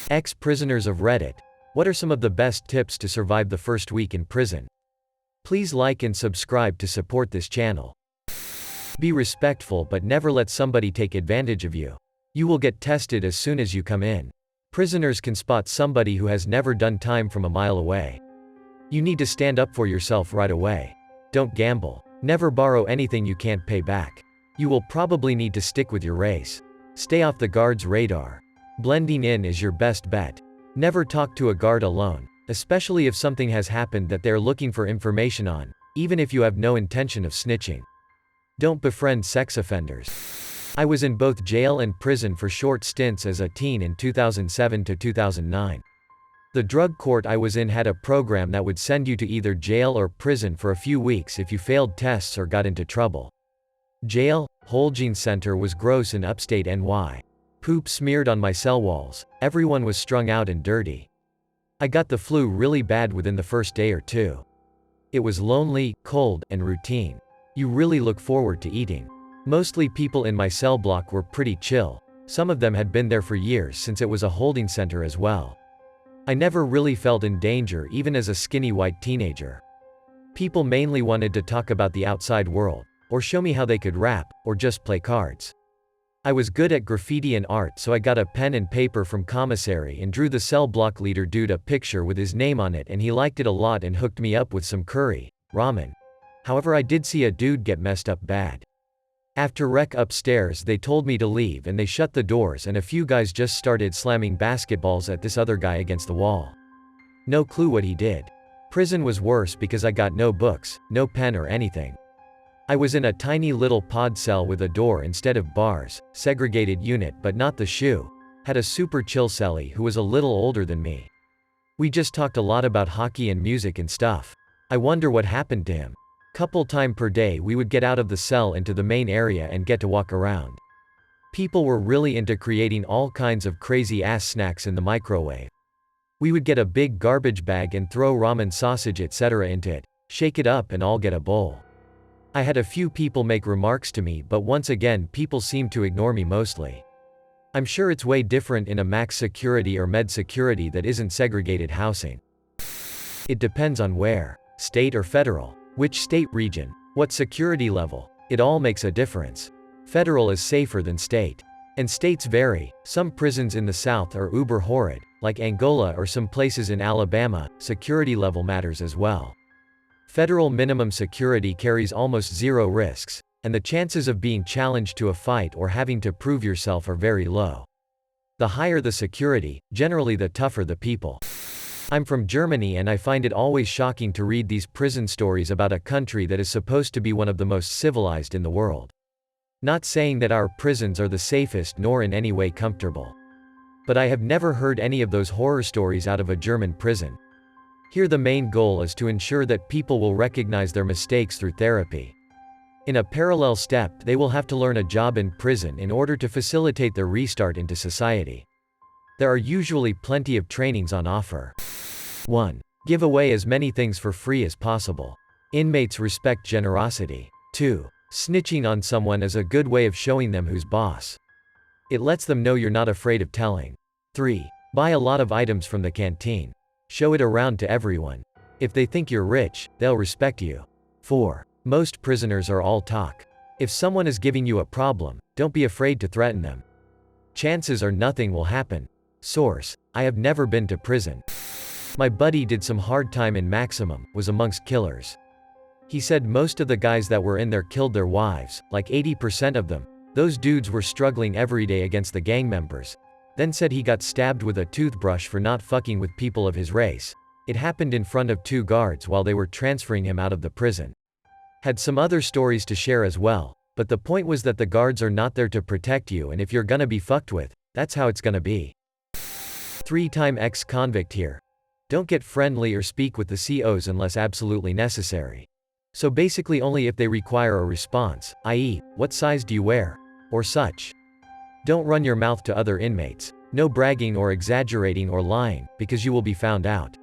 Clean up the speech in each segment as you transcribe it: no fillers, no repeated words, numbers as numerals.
Ex-prisoners of Reddit, what are some of the best tips to survive the first week in prison? Please like and subscribe to support this channel. Be respectful but never let somebody take advantage of you. You will get tested as soon as you come in. Prisoners can spot somebody who has never done time from a mile away. You need to stand up for yourself right away. Don't gamble. Never borrow anything you can't pay back. You will probably need to stick with your race. Stay off the guard's radar. Blending in is your best bet. Never talk to a guard alone, especially if something has happened that they're looking for information on, even if you have no intention of snitching. Don't befriend sex offenders. I was in both jail and prison for short stints as a teen in 2007 to 2009. The drug court I was in had a program that would send you to either jail or prison for a few weeks if you failed tests or got into trouble. Jail, Holding Center was gross in upstate NY. Poop smeared on my cell walls, everyone was strung out and dirty. I got the flu really bad within the first day or two. It was lonely, cold, and routine. You really look forward to eating. Mostly people in my cell block were pretty chill. Some of them had been there for years since it was a holding center as well. I never really felt in danger even as a skinny white teenager. People mainly wanted to talk about the outside world, or show me how they could rap, or just play cards. I was good at graffiti and art, so I got a pen and paper from commissary and drew the cell block leader dude a picture with his name on it, and he liked it a lot and hooked me up with some curry, ramen. However, I did see a dude get messed up bad. After rec upstairs they told me to leave and they shut the doors and a few guys just started slamming basketballs at this other guy against the wall. No clue what he did. Prison was worse because I got no books, no pen or anything. I was in a tiny little pod cell with a door instead of bars, segregated unit but not the shoe. Had a super chill cellie who was a little older than me. We just talked a lot about hockey and music and stuff. I wonder what happened to him. Couple time per day we would get out of the cell into the main area and get to walk around. People were really into creating all kinds of crazy ass snacks in the microwave. We would get a big garbage bag and throw ramen, sausage etc. into it, shake it up and all get a bowl. I had a few people make remarks to me, but once again people seemed to ignore me mostly. I'm sure it's way different in a max security or med security that isn't segregated housing. It depends on where, state or federal, which state region, what security level, it all makes a difference. Federal is safer than state. And states vary, some prisons in the south are uber horrid, like Angola or some places in Alabama, security level matters as well. Federal minimum security carries almost zero risks, and the chances of being challenged to a fight or having to prove yourself are very low. The higher the security, generally the tougher the people. I'm from Germany and I find it always shocking to read these prison stories about a country that is supposed to be one of the most civilized in the world. Not saying that our prisons are the safest nor in any way comfortable. But I have never heard any of those horror stories out of a German prison. Here the main goal is to ensure that people will recognize their mistakes through therapy. In a parallel step, they will have to learn a job in prison in order to facilitate their restart into society. There are usually plenty of trainings on offer. 1. Give away as many things for free as possible. Inmates respect generosity. 2. Snitching on someone is a good way of showing them who's boss. It lets them know you're not afraid of telling. 3. Buy a lot of items from the canteen. Show it around to everyone. If they think you're rich, they'll respect you. 4. Most prisoners are all talk. If someone is giving you a problem, don't be afraid to threaten them. Chances are nothing will happen. Source: I have never been to prison. My buddy did some hard time in maximum, was amongst killers. He said most of the guys that were in there killed their wives, like 80% of them. Those dudes were struggling every day against the gang members. Then said he got stabbed with a toothbrush for not fucking with people of his race. It happened in front of 2 guards while they were transferring him out of the prison. Had some other stories to share as well, but the point was that the guards are not there to protect you, and if you're gonna be fucked with, that's how it's gonna be. 3-time ex-convict here. Don't get friendly or speak with the COs unless absolutely necessary. So basically only if they require a response, i.e., what size do you wear? Or such. Don't run your mouth to other inmates. No bragging or exaggerating or lying, because you will be found out.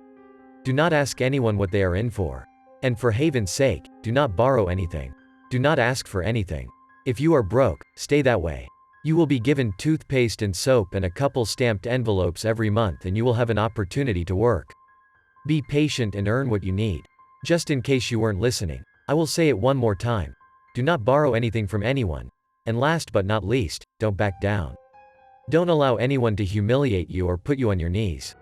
Do not ask anyone what they are in for. And for haven's sake, do not borrow anything. Do not ask for anything. If you are broke, stay that way. You will be given toothpaste and soap and a couple stamped envelopes every month, and you will have an opportunity to work. Be patient and earn what you need. Just in case you weren't listening, I will say it one more time. Do not borrow anything from anyone. And last but not least, don't back down. Don't allow anyone to humiliate you or put you on your knees.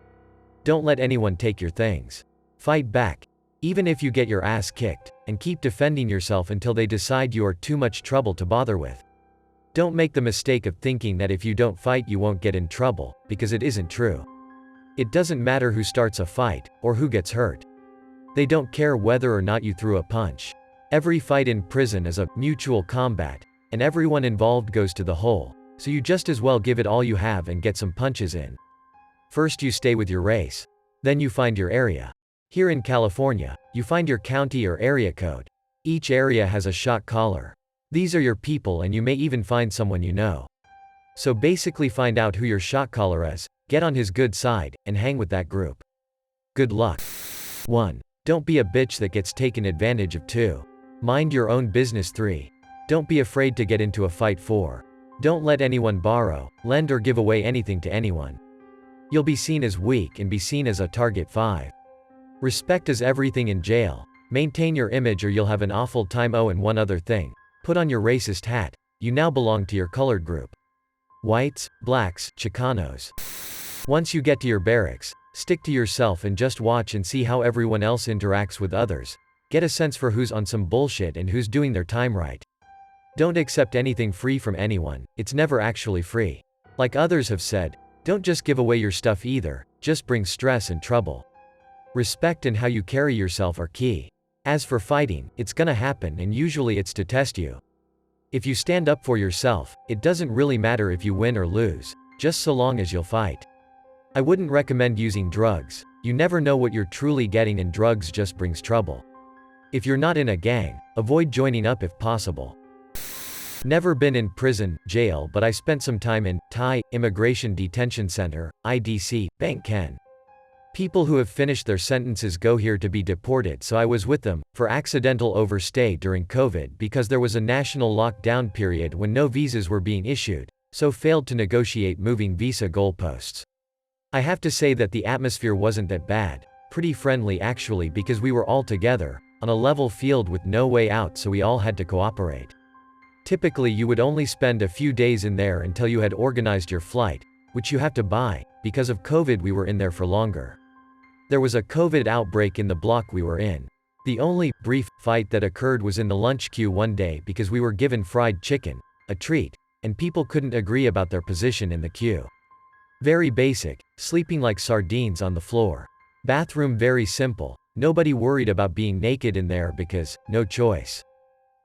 Don't let anyone take your things. Fight back, even if you get your ass kicked, and keep defending yourself until they decide you are too much trouble to bother with. Don't make the mistake of thinking that if you don't fight you won't get in trouble, because it isn't true. It doesn't matter who starts a fight, or who gets hurt. They don't care whether or not you threw a punch. Every fight in prison is a mutual combat, and everyone involved goes to the hole, so you just as well give it all you have and get some punches in. First you stay with your race. Then you find your area. Here in California, you find your county or area code. Each area has a shot caller. These are your people, and you may even find someone you know. So basically find out who your shot caller is, get on his good side, and hang with that group. Good luck. 1. Don't be a bitch that gets taken advantage of. 2. Mind your own business. 3. Don't be afraid to get into a fight. 4. Don't let anyone borrow, lend or give away anything to anyone. You'll be seen as weak and be seen as a target. 5. Respect is everything in jail. Maintain your image or you'll have an awful time. Oh, and one other thing. Put on your racist hat. You now belong to your colored group. Whites, blacks, Chicanos. Once you get to your barracks, stick to yourself and just watch and see how everyone else interacts with others. Get a sense for who's on some bullshit and who's doing their time right. Don't accept anything free from anyone. It's never actually free. Like others have said, don't just give away your stuff either, just bring stress and trouble. Respect and how you carry yourself are key. As for fighting, it's gonna happen, and usually it's to test you. If you stand up for yourself, it doesn't really matter if you win or lose, just so long as you'll fight. I wouldn't recommend using drugs. You never know what you're truly getting, and drugs just brings trouble. If you're not in a gang, avoid joining up if possible. Never been in prison, jail, but I spent some time in Thai Immigration Detention Center, IDC, Bangkok. People who have finished their sentences go here to be deported, so I was with them for accidental overstay during COVID because there was a national lockdown period when no visas were being issued, so failed to negotiate moving visa goalposts. I have to say that the atmosphere wasn't that bad, pretty friendly actually, because we were all together on a level field with no way out, so we all had to cooperate. Typically you would only spend a few days in there until you had organized your flight, which you have to buy. Because of COVID we were in there for longer. There was a COVID outbreak in the block we were in. The only brief fight that occurred was in the lunch queue one day because we were given fried chicken, a treat, and people couldn't agree about their position in the queue. Very basic, sleeping like sardines on the floor. Bathroom very simple, nobody worried about being naked in there because, no choice.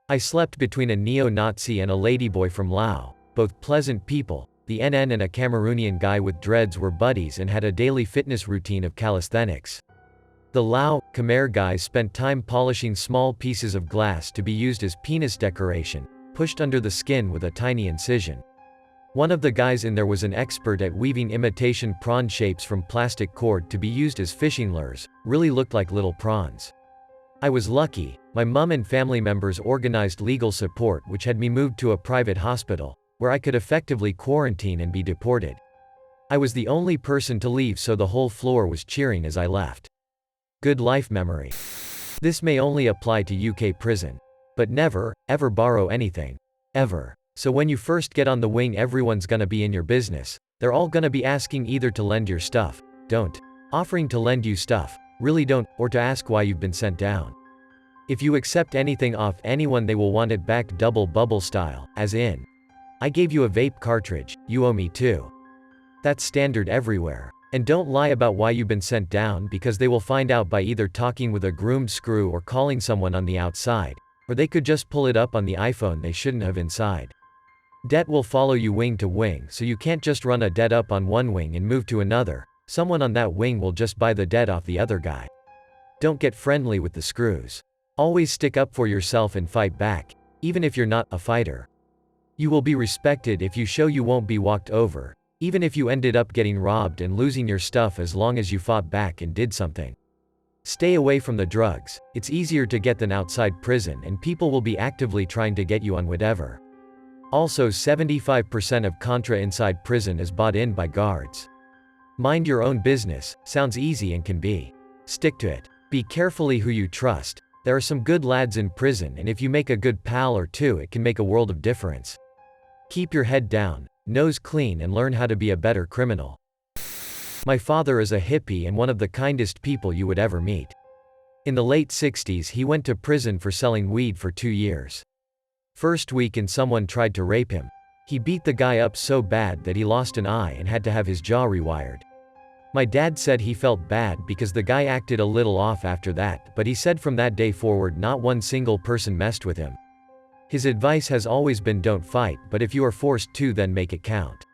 I slept between a neo-Nazi and a ladyboy from Laos, both pleasant people. The NN and a Cameroonian guy with dreads were buddies and had a daily fitness routine of calisthenics. The Lao, Khmer guys spent time polishing small pieces of glass to be used as penis decoration, pushed under the skin with a tiny incision. One of the guys in there was an expert at weaving imitation prawn shapes from plastic cord to be used as fishing lures, really looked like little prawns. I was lucky, my mum and family members organized legal support which had me moved to a private hospital, where I could effectively quarantine and be deported. I was the only person to leave, so the whole floor was cheering as I left. Good life memory. This may only apply to UK prison. But never, ever borrow anything. Ever. So when you first get on the wing everyone's gonna be in your business. They're all gonna be asking either to lend your stuff, don't, offering to lend you stuff, really don't, or to ask why you've been sent down. If you accept anything off anyone they will want it back double bubble style, as in, I gave you a vape cartridge, you owe me too. That's standard everywhere. And don't lie about why you've been sent down because they will find out by either talking with a groomed screw or calling someone on the outside, or they could just pull it up on the iPhone they shouldn't have inside. Debt will follow you wing to wing, so you can't just run a debt up on one wing and move to another. Someone on that wing will just buy the debt off the other guy. Don't get friendly with the screws. Always stick up for yourself and fight back, even if you're not a fighter. You will be respected if you show you won't be walked over, even if you ended up getting robbed and losing your stuff as long as you fought back and did something. Stay away from the drugs, it's easier to get than outside prison and people will be actively trying to get you on whatever. Also 75% of Contra inside prison is bought in by guards. Mind your own business, sounds easy and can be. Stick to it. Be carefully who you trust. There are some good lads in prison, and if you make a good pal or two, it can make a world of difference. Keep your head down, nose clean, and learn how to be a better criminal. My father is a hippie and one of the kindest people you would ever meet. In the late 60s he went to prison for selling weed for 2 years. First week in, someone tried to rape him. He beat the guy up so bad that he lost an eye and had to have his jaw rewired. My dad said he felt bad because the guy acted a little off after that, but he said from that day forward not one single person messed with him. His advice has always been don't fight, but if you are forced to, then make it count.